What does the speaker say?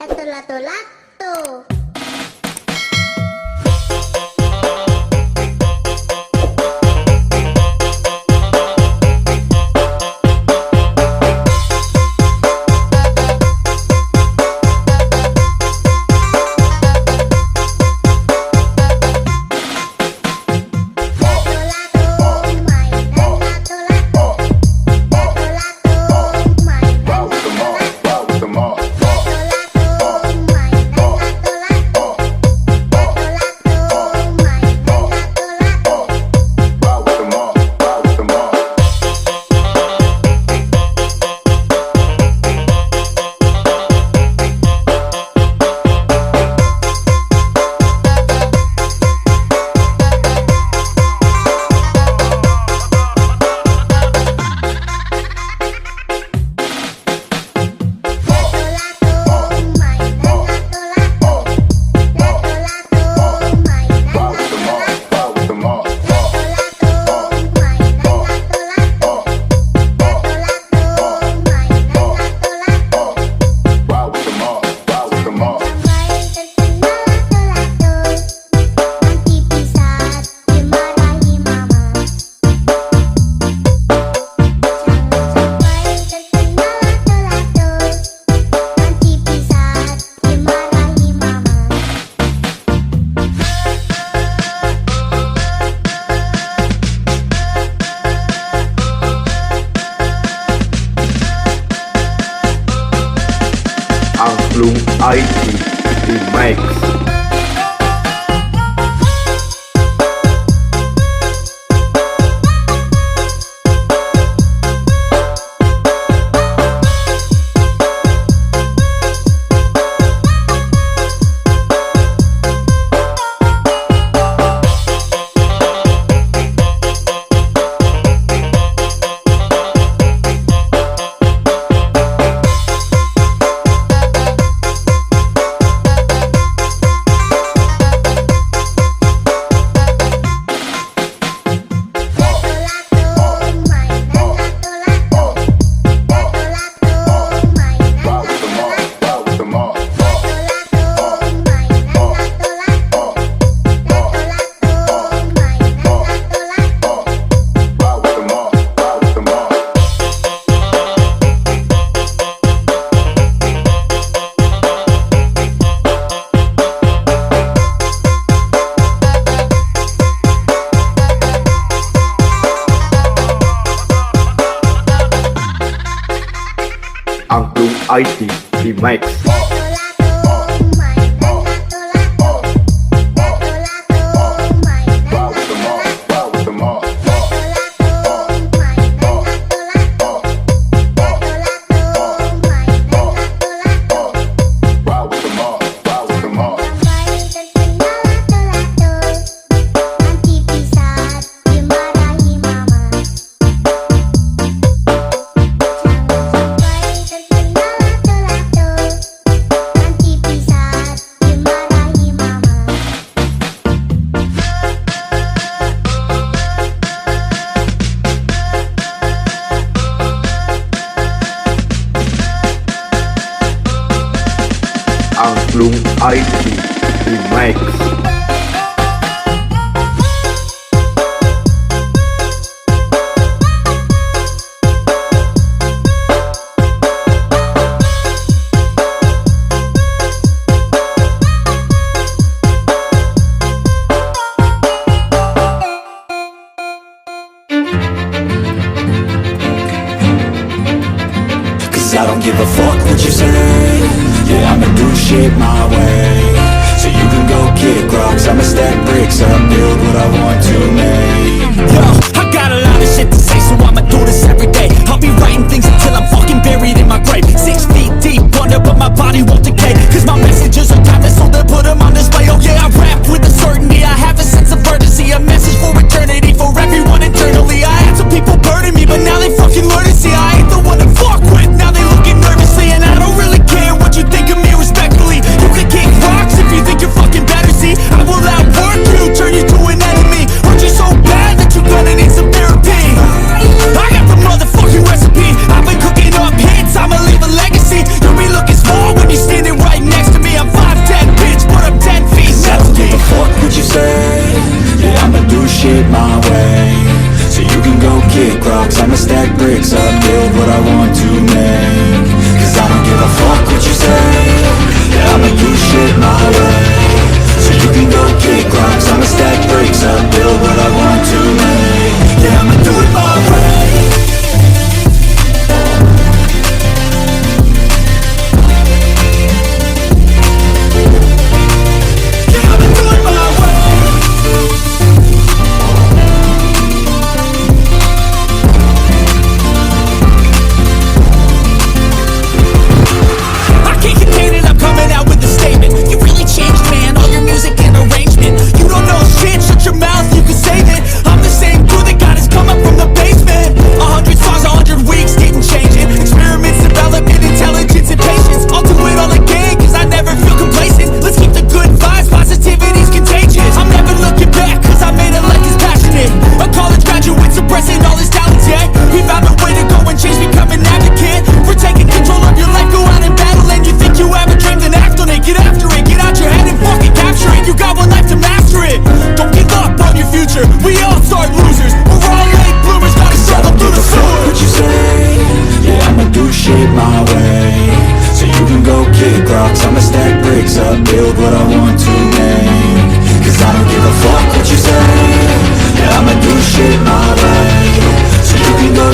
Lato-lato-lato. Angklung IT Remix. Angklung IT Remix. Angklung IT Remix. I don't give a fuck what you say. Yeah, I'ma do shit my way. So you can go kick rocks, I'ma stack bricks up, build what I want to make. Yo, I got a lot of shit to say, so I'ma do this every day. I'll be writing things until I'm fucking buried in my grave. 6 feet deep under, but my body won't decay. Cause my messages are timeless, so they'll put them on display. Oh yeah, I rap with a certainty, I have a sense of urgency. A message for eternity, for everyone internally. I had some people burning me, but now they fucking learn to see I ain't the one to fuck with. Now they looking nervously, and I don't really care what you think of me respectfully. You can kick rocks if you think you're fucking better, see I will outwork you, turn you to an enemy. Hurt you so rocks, I'ma stack bricks up, build what I want to make. Cause I don't give a fuck what you say, yeah, I'ma do shit my way. So you can go